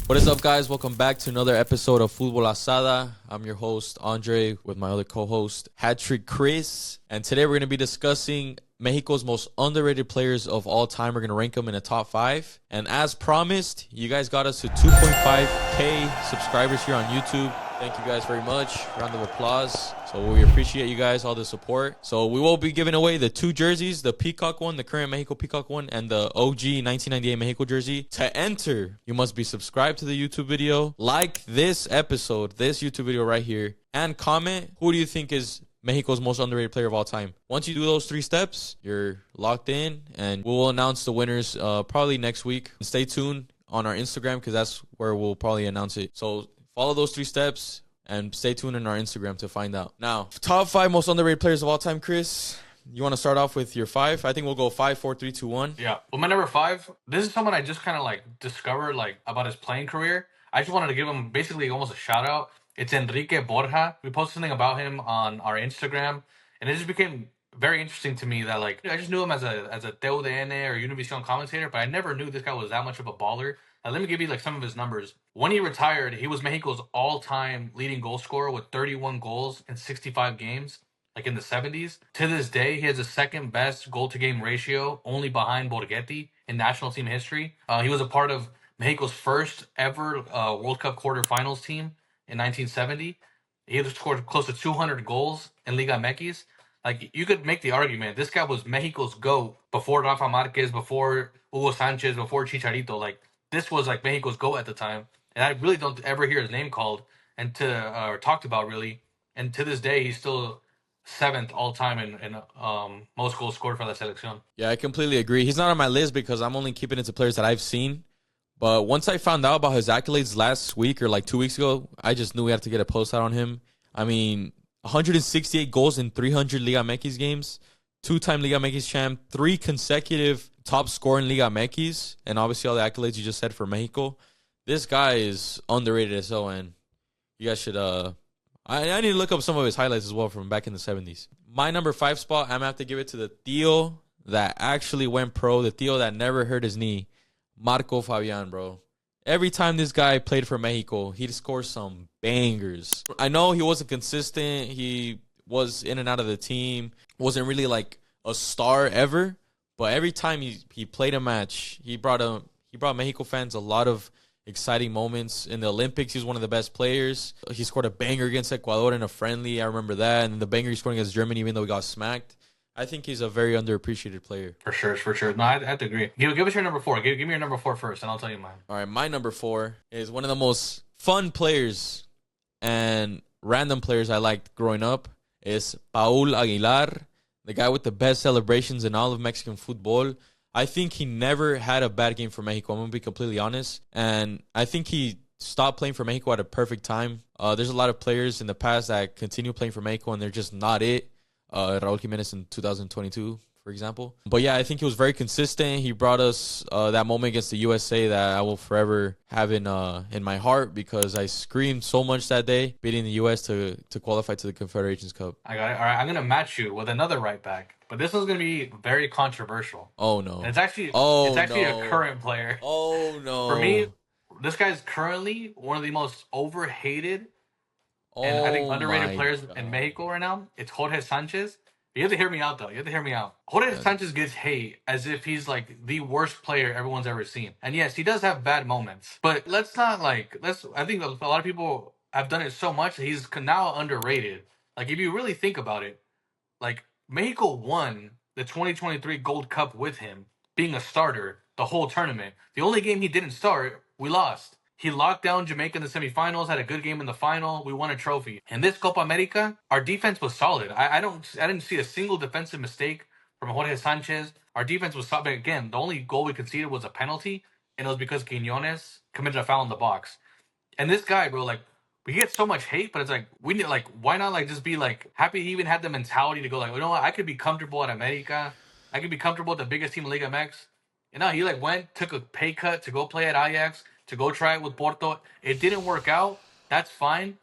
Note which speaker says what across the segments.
Speaker 1: What is up, guys? Welcome back to another episode of Futbol Asada. I'm your host, Andre, with my other co-host, Hattrick Chris. And today we're going to be discussing Mexico's most underrated players of all time. We're going to rank them in the top 5. And as promised, you guys got us to 2.5K subscribers here on YouTube. Thank you guys very much. Round of applause. So we appreciate you guys, all the support. So we will be giving away the 2 jerseys, the Peacock one, the current Mexico Peacock one, and the OG 1998 Mexico jersey. To enter, you must be subscribed to the YouTube video, like this episode, this YouTube video right here, and comment who do you think is Mexico's most underrated player of all time. Once you do those 3 steps, you're locked in, and we will announce the winners probably next week. Stay tuned on our Instagram because that's where we'll probably announce it. So follow those 3 steps and stay tuned on our Instagram to find out. Now, top 5 most underrated players of all time, Chris. You want to start off with your 5? I think we'll go 5, 4, 3, 2, 1.
Speaker 2: Yeah. Well, my number 5, this is someone I just kind of discovered about his playing career. I just wanted to give him basically almost a shout out. It's Enrique Borja. We posted something about him on our Instagram, and it just became very interesting to me that I just knew him as a TUDN or Univision commentator, but I never knew this guy was that much of a baller. Let me give you some of his numbers. When he retired, he was Mexico's all-time leading goal scorer with 31 goals in 65 games, in the 70s. To this day, he has the second best goal-to-game ratio, only behind Borghetti in national team history. He was a part of Mexico's first ever World Cup quarterfinals team in 1970. He scored close to 200 goals in Liga MX. You could make the argument this guy was Mexico's GOAT before Rafa Marquez, before Hugo Sanchez, before Chicharito. This was Mexico's GOAT at the time, and I really don't ever hear his name called or talked about really. And to this day, he's still 7th all time in most goals scored for la selección.
Speaker 1: Yeah, I completely agree. He's not on my list because I'm only keeping it to players that I've seen. But once I found out about his accolades last week or 2 weeks ago, I just knew we had to get a post out on him. I mean, 168 goals in 300 Liga MX games, 2-time Liga MX champ, 3 consecutive top scorer in Liga MX, and obviously all the accolades you just said for Mexico. This guy is underrated as well, and you guys should I need to look up some of his highlights as well from back in the 70s. My number 5 spot, I'm going to have to give it to the Theo that actually went pro, the Theo that never hurt his knee, Marco Fabian, bro. Every time this guy played for Mexico, he'd score some bangers. I know he wasn't consistent. He was in and out of the team. Wasn't really a star ever. But every time he played a match, he brought Mexico fans a lot of exciting moments. In the Olympics, he was one of the best players. He scored a banger against Ecuador in a friendly. I remember that. And then the banger he scored against Germany, even though he got smacked. I think he's a very underappreciated player.
Speaker 2: For sure. No, I have to agree. Give us your number 4. Give me your number 4 first, and I'll tell you mine.
Speaker 1: All right, my number 4 is one of the most fun players and random players I liked growing up. Is Paul Aguilar, the guy with the best celebrations in all of Mexican football. I think he never had a bad game for Mexico. I'm going to be completely honest. And I think he stopped playing for Mexico at a perfect time. There's a lot of players in the past that continue playing for Mexico, and they're just not it. Raul Jimenez in 2022, for example. But yeah, I think he was very consistent. He brought us that moment against the USA that I will forever have in my heart because I screamed so much that day, beating the US to qualify to the Confederations Cup.
Speaker 2: I got it. All right, I'm going to match you with another right back. But this one's going to be very controversial.
Speaker 1: Oh, no.
Speaker 2: And it's actually a current player.
Speaker 1: Oh, no.
Speaker 2: For me, this guy's currently one of the most overhated and I think underrated players in Mexico right now. It's Jorge Sanchez. You have to hear me out, though. You have to hear me out. Jorge Sanchez gets hate as if he's the worst player everyone's ever seen. And yes, he does have bad moments. But let's not I think a lot of people have done it so much that he's now underrated. If you really think about it, Mexico won the 2023 Gold Cup with him being a starter the whole tournament. The only game he didn't start, we lost. He locked down Jamaica in the semifinals, had a good game in the final. We won a trophy. And this Copa America, our defense was solid. I didn't see a single defensive mistake from Jorge Sanchez. Our defense was solid. Again, the only goal we conceded was a penalty, and it was because Quiñones committed a foul in the box. And this guy, bro, we get so much hate, but it's we need why not just be happy he even had the mentality to go you know what, I could be comfortable at America. I could be comfortable at the biggest team in Liga MX. And now he went, took a pay cut to go play at Ajax, to go try it with Porto. It didn't work out. That's fine.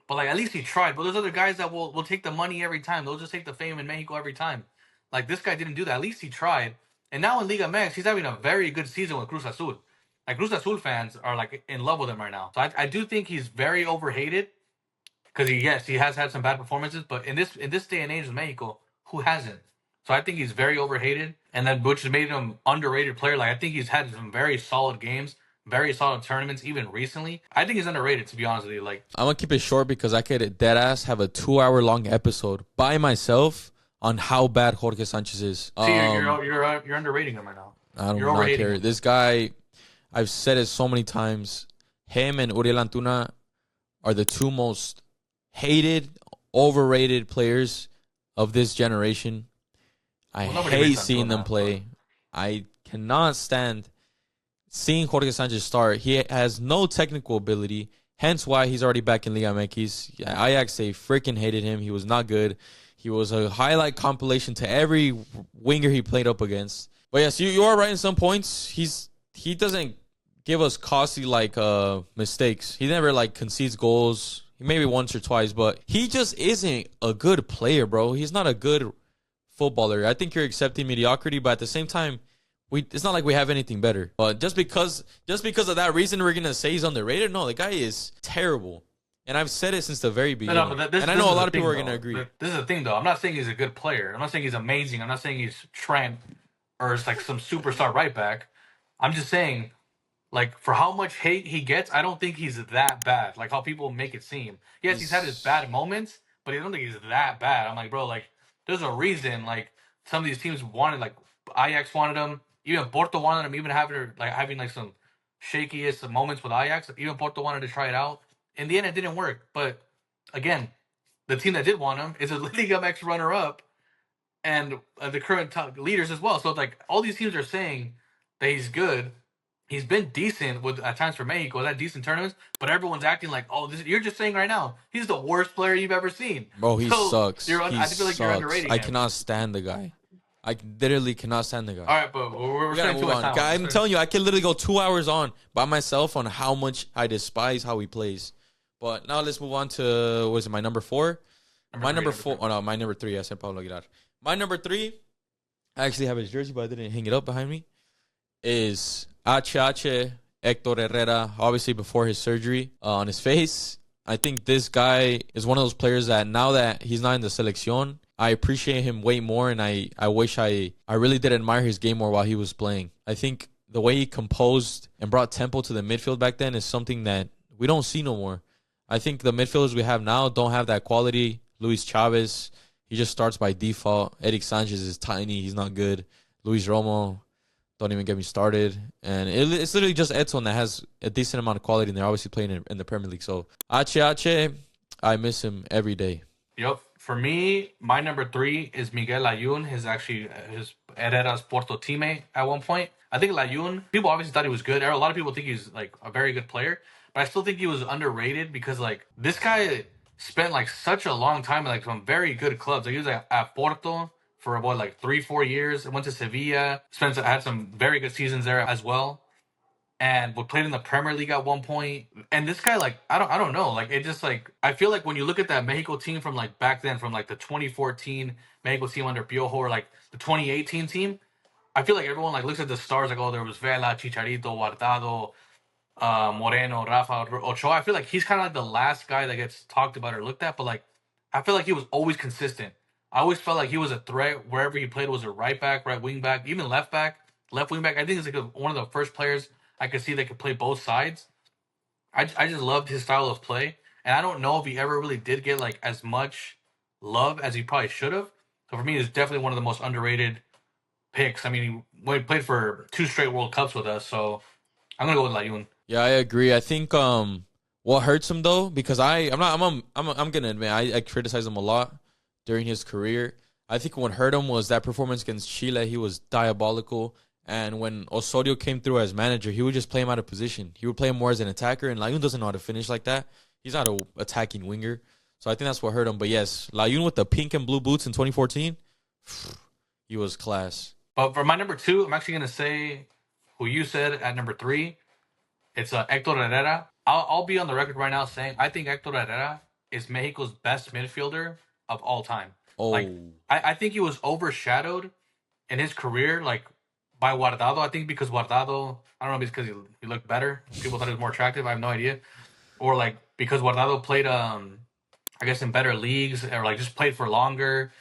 Speaker 2: But at least he tried. But there's other guys that will take the money every time. They'll just take the fame in Mexico every time. This guy didn't do that. At least he tried. And now in Liga MX, he's having a very good season with Cruz Azul. Like Cruz Azul fans are like in love with him right now. So I do think he's very overhated because he has had some bad performances, but in this day and age with Mexico, who hasn't? So I think he's very overhated, and then which has made him underrated player. Like I think he's had some very solid games, very solid tournaments, even recently. I think he's underrated, to be honest with you. Like
Speaker 1: I'm gonna keep it short because I could dead ass have a 2 hour long episode by myself on how bad Jorge Sanchez is.
Speaker 2: See, you're underrating him right now.
Speaker 1: I do not care. Him. This guy, I've said it so many times. Him and Uriel Antuna are the two most hated, overrated players of this generation. I hate seeing them play. I cannot stand seeing Jorge Sanchez start. He has no technical ability, hence why he's already back in Liga MX. Ajax, they freaking hated him. He was not good. He was a highlight compilation to every winger he played up against. But yes, you are right in some points. He doesn't give us costly mistakes. He never concedes goals. Maybe once or twice, but he just isn't a good player, bro. He's not a good footballer. I think you're accepting mediocrity, but at the same time, it's not like we have anything better. But just because of that reason, we're gonna say he's underrated. No, the guy is terrible, and I've said it since the very beginning.
Speaker 2: No,
Speaker 1: and I know a lot of people are gonna agree.
Speaker 2: This is the thing, though. I'm not saying he's a good player. I'm not saying he's amazing. I'm not saying he's Trent or it's like some superstar right back. I'm just saying, like, for how much hate he gets, I don't think he's that bad. Like how people make it seem. Yes, he's had his bad moments, but I don't think he's that bad. I'm like, bro, like, there's a reason. Like some of these teams wanted, like Ajax wanted him. Even Porto wanted him, even having some shakiest moments with Ajax. Even Porto wanted to try it out. In the end, it didn't work. But again, the team that did want him is a Liga MX runner-up and the current leaders as well. So it's like all these teams are saying that he's good. He's been decent at times for Mexico, that decent tournaments, but everyone's acting like, oh, you're just saying right now, he's the worst player you've ever seen.
Speaker 1: Bro, he sucks.
Speaker 2: I feel like you're underrating him.
Speaker 1: I cannot stand the guy. I literally cannot stand the guy.
Speaker 2: All right, but we're
Speaker 1: gotta move on. I'm telling you, I can literally go 2 hours on by myself on how much I despise how he plays. But now let's move on to, what is it, my number 4? My number 3. I said Pablo Aguilar. My number 3, I actually have his jersey, but I didn't hang it up behind me, is HH Hector Herrera, obviously before his surgery on his face. I think this guy is one of those players that now that he's not in the selección, I appreciate him way more, and I wish I really did admire his game more while he was playing. I think the way he composed and brought tempo to the midfield back then is something that we don't see no more. I think the midfielders we have now don't have that quality. Luis Chavez, he just starts by default. Eric Sanchez is tiny. He's not good. Luis Romo, don't even get me started. And it's literally just Edson that has a decent amount of quality, and they're obviously playing in the Premier League. So, HH, I miss him every day.
Speaker 2: Yep. For me, my number 3 is Miguel Layún, his Herrera's Porto teammate at one point. I think Layún, people obviously thought he was good. A lot of people think he's like a very good player, but I still think he was underrated because like this guy spent like such a long time in like some very good clubs. Like he was at Porto for about like 3-4 years. Went to Sevilla, had some very good seasons there as well. And we played in the Premier League at one point. And this guy, like, I don't know. Like, it just, like, I feel like when you look at that Mexico team from, like, back then, from, like, the 2014 Mexico team under Piojo or, like, the 2018 team, I feel like everyone, like, looks at the stars, like, oh, there was Vela, Chicharito, Guardado, Moreno, Rafa, Ochoa. I feel like he's kind of like the last guy that gets talked about or looked at. But, like, I feel like he was always consistent. I always felt like he was a threat wherever he played. Was a right back, right wing back, even left back, left wing back. I think it's, like, one of the first players I could see they could play both sides. I just loved his style of play. And I don't know if he ever really did get like as much love as he probably should have. So for me, it's definitely one of the most underrated picks. I mean, he played for 2 straight World Cups with us. So I'm going to go with Layún.
Speaker 1: Yeah, I agree. I think what hurts him though, because I'm going to admit I criticize him a lot during his career. I think what hurt him was that performance against Chile. He was diabolical. And when Osorio came through as manager, he would just play him out of position. He would play him more as an attacker, and Layún doesn't know how to finish like that. He's not an attacking winger. So I think that's what hurt him. But yes, Layún with the pink and blue boots in 2014, he was class.
Speaker 2: But for my number 2, I'm actually going to say who you said at number 3. It's Hector Herrera. I'll be on the record right now saying I think Hector Herrera is Mexico's best midfielder of all time.
Speaker 1: Oh.
Speaker 2: Like, I think he was overshadowed in his career, like, by Guardado. I think because Guardado, I don't know if it's because he looked better. People thought he was more attractive. I have no idea. Or like because Guardado played, I guess in better leagues or like just played for longer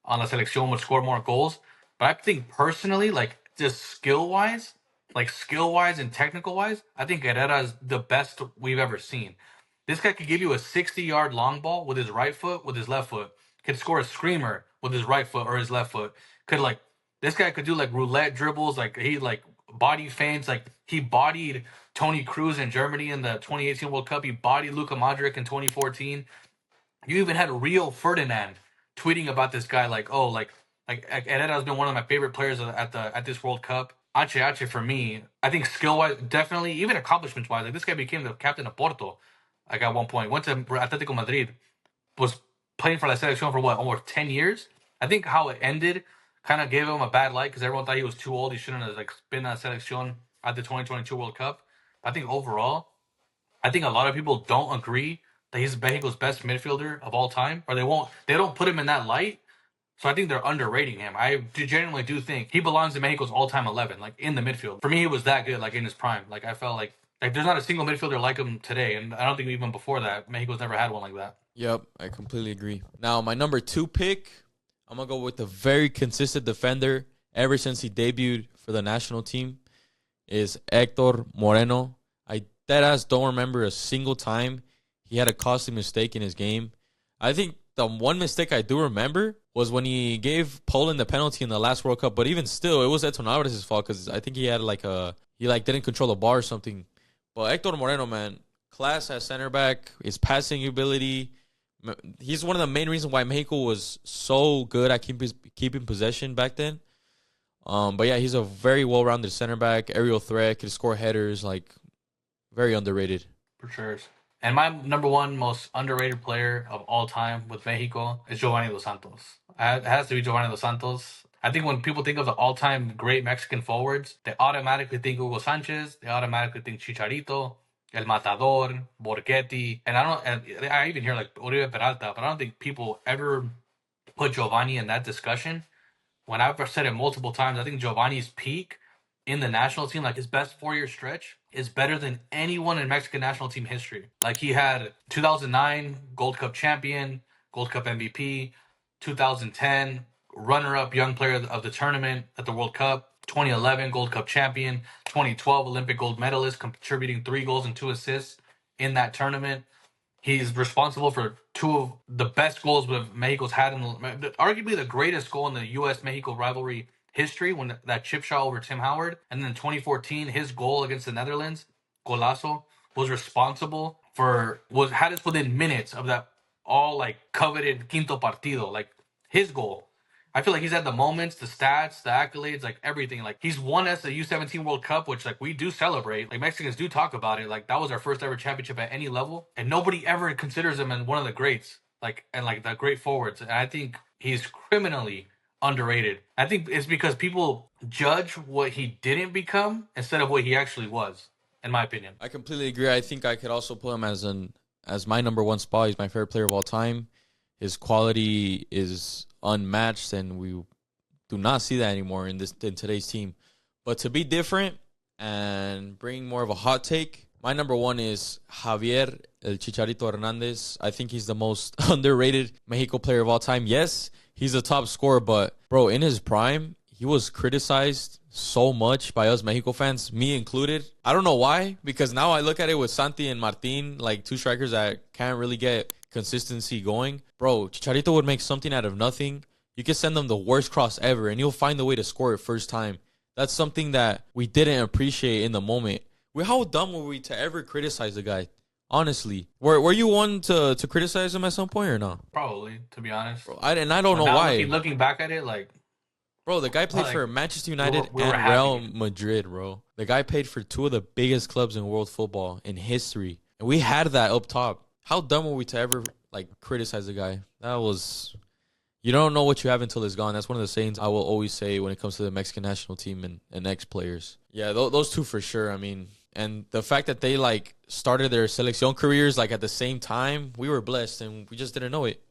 Speaker 2: on la selección would score more goals. But I think personally, like just skill wise and technical wise, I think Herrera is the best we've ever seen. This guy could give you a 60-yard long ball with his right foot, with his left foot. Could score a screamer with his right foot or his left foot. Could like this guy could do like roulette dribbles, like he like body feints, like he bodied Tony Cruz in Germany in the 2018 World Cup. He bodied Luka Modric in 2014. You even had Rio Ferdinand tweeting about this guy, like, oh, like Herrera has been one of my favorite players at this World Cup. Ache for me, I think skill wise, definitely, even accomplishments wise, like this guy became the captain of Porto, like at one point, went to Atletico Madrid, was playing for La Selección for what, almost 10 years. I think how it ended kind of gave him a bad light because everyone thought he was too old. He shouldn't have like been at Selección at the 2022 World Cup. I think overall, I think a lot of people don't agree that he's Mexico's best midfielder of all time, or they don't put him in that light. So I think they're underrating him. I genuinely do think he belongs in Mexico's all-time 11, like in the midfield. For me, he was that good, like in his prime. Like I felt like there's not a single midfielder like him today, and I don't think even before that Mexico's never had one like that.
Speaker 1: Yep, I completely agree. Now my number 2 pick, I'm gonna go with a very consistent defender ever since he debuted for the national team, is Hector Moreno. I deadass don't remember a single time he had a costly mistake in his game. I think the one mistake I do remember was when he gave Poland the penalty in the last World Cup. But even still, it was Edson Alvarez's fault because I think he had he didn't control the bar or something. But Hector Moreno, man, class at center back, his passing ability. He's one of the main reasons why Mexico was so good at keeping possession back then. But yeah, he's a very well-rounded center back, aerial threat, can score headers, like very underrated.
Speaker 2: For sure. And my number one most underrated player of all time with Mexico is Giovanni Dos Santos. It has to be Giovanni Dos Santos. I think when people think of the all-time great Mexican forwards, they automatically think Hugo Sanchez. They automatically think Chicharito, El Matador, Borghetti. And I even hear like Oribe Peralta, but I don't think people ever put Giovanni in that discussion. When I've said it multiple times, I think Giovanni's peak in the national team, like his best 4-year stretch, is better than anyone in Mexican national team history. Like he had 2009 Gold Cup champion, Gold Cup MVP, 2010 runner-up young player of the tournament at the World Cup, 2011 Gold Cup champion, 2012 Olympic gold medalist, contributing 3 goals and 2 assists in that tournament. He's responsible for 2 of the best goals Mexico's had arguably the greatest goal in the U.S.-Mexico rivalry history, when that chip shot over Tim Howard. And then in 2014, his goal against the Netherlands, golazo, was responsible had us within minutes of that all like coveted quinto partido, like his goal. I feel like he's had the moments, the stats, the accolades, like everything. Like he's won us the U17 World Cup, which like we do celebrate. Like Mexicans do talk about it. Like that was our first ever championship at any level, and nobody ever considers him as one of the greats, like the great forwards. And I think he's criminally underrated. I think it's because people judge what he didn't become instead of what he actually was, in my opinion.
Speaker 1: I completely agree. I think I could also put him as my number 1 spot. He's my favorite player of all time. His quality is unmatched, and we do not see that anymore in today's team. But to be different and bring more of a hot take, my number 1 is Javier El Chicharito Hernandez. I think he's the most underrated Mexico player of all time. Yes, he's a top scorer, but bro, in his prime, he was criticized so much by us Mexico fans, me included. I don't know why, because now I look at it with Santi and Martin, like 2 strikers that can't really get consistency going. Bro, Chicharito would make something out of nothing. You could send them the worst cross ever, and he'll find a way to score it first time. That's something that we didn't appreciate in the moment. How dumb were we to ever criticize the guy? Honestly, were you one to criticize him at some point or not?
Speaker 2: Probably, to be honest.
Speaker 1: Bro, I don't know why.
Speaker 2: Looking back at it, like,
Speaker 1: bro, the guy played for Manchester United and Real Madrid, bro. The guy played for 2 of the biggest clubs in world football in history, and we had that up top. How dumb were we to ever like criticize the guy? That was, you don't know what you have until it's gone. That's one of the sayings I will always say when it comes to the Mexican national team and ex-players. Yeah, those 2 for sure. I mean, and the fact that they like started their selección careers like at the same time, we were blessed and we just didn't know it.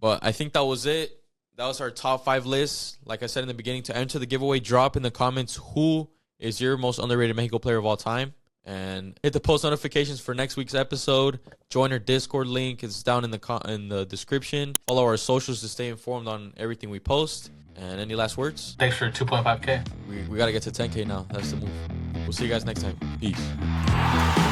Speaker 1: But I think that was it. That was our top 5 list. Like I said in the beginning, to enter the giveaway, drop in the comments who is your most underrated Mexico player of all time. And hit the post notifications for next week's episode. Join our Discord link. It's down in the description. Follow our socials to stay informed on everything we post. And any last words?
Speaker 2: Thanks for 2.5K.
Speaker 1: We got to get to 10K now. That's the move. We'll see you guys next time. Peace.